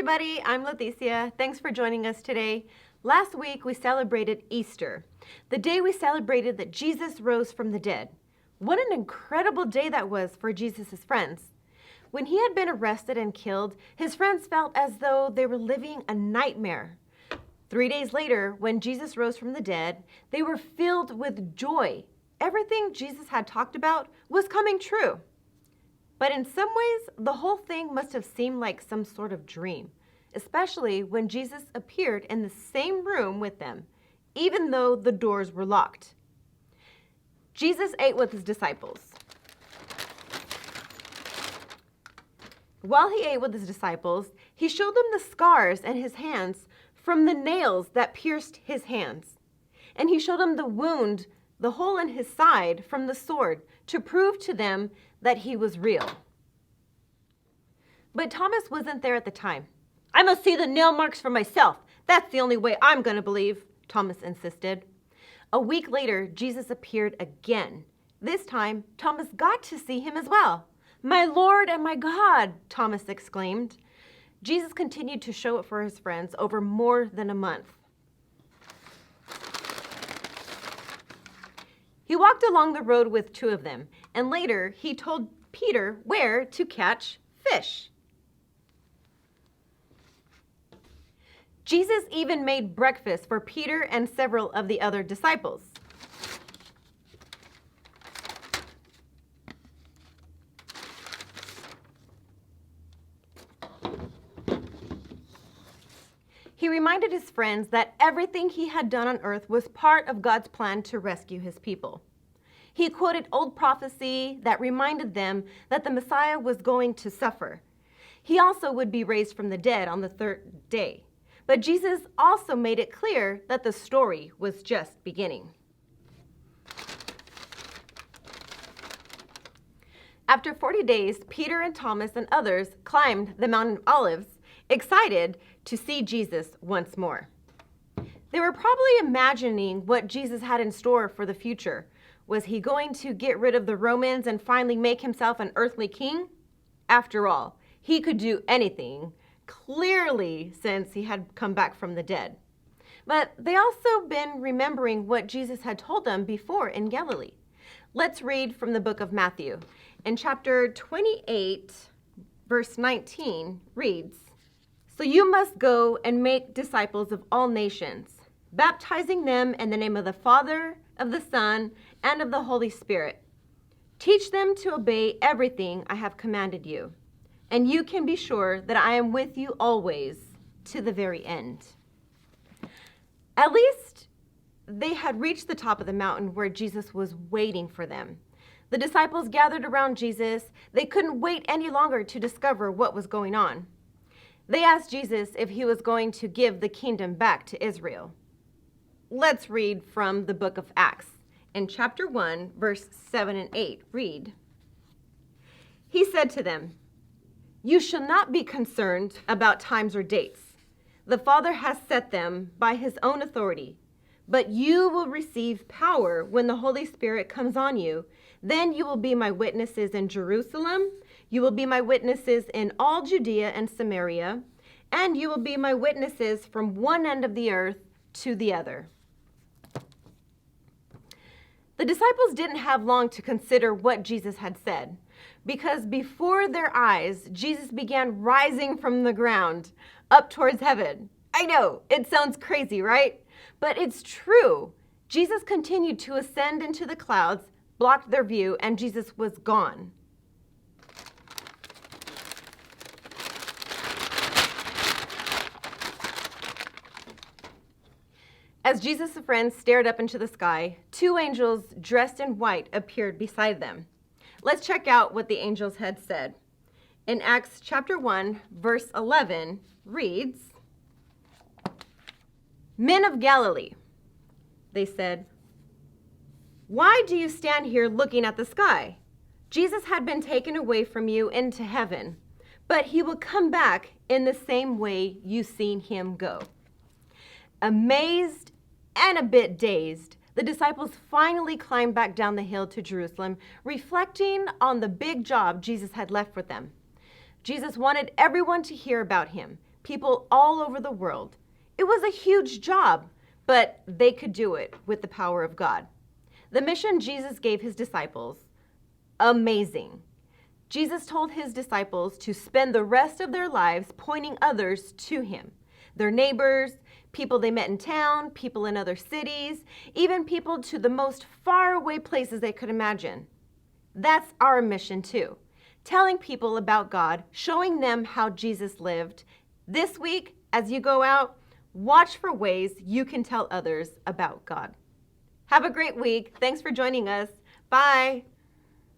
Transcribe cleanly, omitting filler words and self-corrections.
everybody, I'm Leticia. Thanks for joining us today. Last week we celebrated Easter, the day we celebrated that Jesus rose from the dead. What an incredible day that was for Jesus' friends. When he had been arrested and killed, his friends felt as though they were living a nightmare. 3 days later, when Jesus rose from the dead, they were filled with joy. Everything Jesus had talked about was coming true. But in some ways, the whole thing must have seemed like some sort of dream, especially when Jesus appeared in the same room with them, even though the doors were locked. Jesus ate with his disciples. While he ate with his disciples, he showed them the scars in his hands from the nails that pierced his hands. And he showed them the wound, the hole in his side from the sword, to prove to them that he was real. But Thomas wasn't there at the time. "I must see the nail marks for myself. That's the only way I'm going to believe," Thomas insisted. A week later, Jesus appeared again. This time, Thomas got to see him as well. "My Lord and my God," Thomas exclaimed. Jesus continued to show it for his friends over more than a month. He walked along the road with two of them, and later he told Peter where to catch fish. Jesus even made breakfast for Peter and several of the other disciples. He reminded his friends that everything he had done on earth was part of God's plan to rescue his people. He quoted old prophecy that reminded them that the Messiah was going to suffer. He also would be raised from the dead on the third day. But Jesus also made it clear that the story was just beginning. After 40 days, Peter and Thomas and others climbed the Mount of Olives, excited to see Jesus once more. They were probably imagining what Jesus had in store for the future. Was he going to get rid of the Romans and finally make himself an earthly king? After all, he could do anything, clearly, since he had come back from the dead. But they also been remembering what Jesus had told them before in Galilee. Let's read from the book of Matthew. In chapter 28, verse 19 reads, "So you must go and make disciples of all nations, baptizing them in the name of the Father, of the Son, and of the Holy Spirit. Teach them to obey everything I have commanded you. And you can be sure that I am with you always to the very end." At least they had reached the top of the mountain where Jesus was waiting for them. The disciples gathered around Jesus. They couldn't wait any longer to discover what was going on. They asked Jesus if he was going to give the kingdom back to Israel. Let's read from the book of Acts. In chapter 1, verse 7 and 8, read, "He said to them, 'You shall not be concerned about times or dates. The Father has set them by his own authority. But you will receive power when the Holy Spirit comes on you. Then you will be my witnesses in Jerusalem. You will be my witnesses in all Judea and Samaria. And you will be my witnesses from one end of the earth to the other.'" The disciples didn't have long to consider what Jesus had said, because before their eyes, Jesus began rising from the ground up towards heaven. I know, it sounds crazy, right? But it's true. Jesus continued to ascend into the clouds, blocked their view, and Jesus was gone. As Jesus' friends stared up into the sky, two angels dressed in white appeared beside them. Let's check out what the angels had said. In Acts chapter 1, verse 11 reads, "Men of Galilee," they said, "why do you stand here looking at the sky? Jesus had been taken away from you into heaven, but he will come back in the same way you've seen him go." Amazed and a bit dazed, the disciples finally climbed back down the hill to Jerusalem, reflecting on the big job Jesus had left for them. Jesus wanted everyone to hear about him. people all over the world. It was a huge job, but they could do it with the power of God. The mission Jesus gave his disciples, amazing. Jesus told his disciples to spend the rest of their lives pointing others to him, their neighbors, people they met in town, people in other cities, even people to the most faraway places they could imagine. That's our mission too, telling people about God, showing them how Jesus lived. This week, as you go out, watch for ways you can tell others about God. Have a great week. Thanks for joining us. Bye.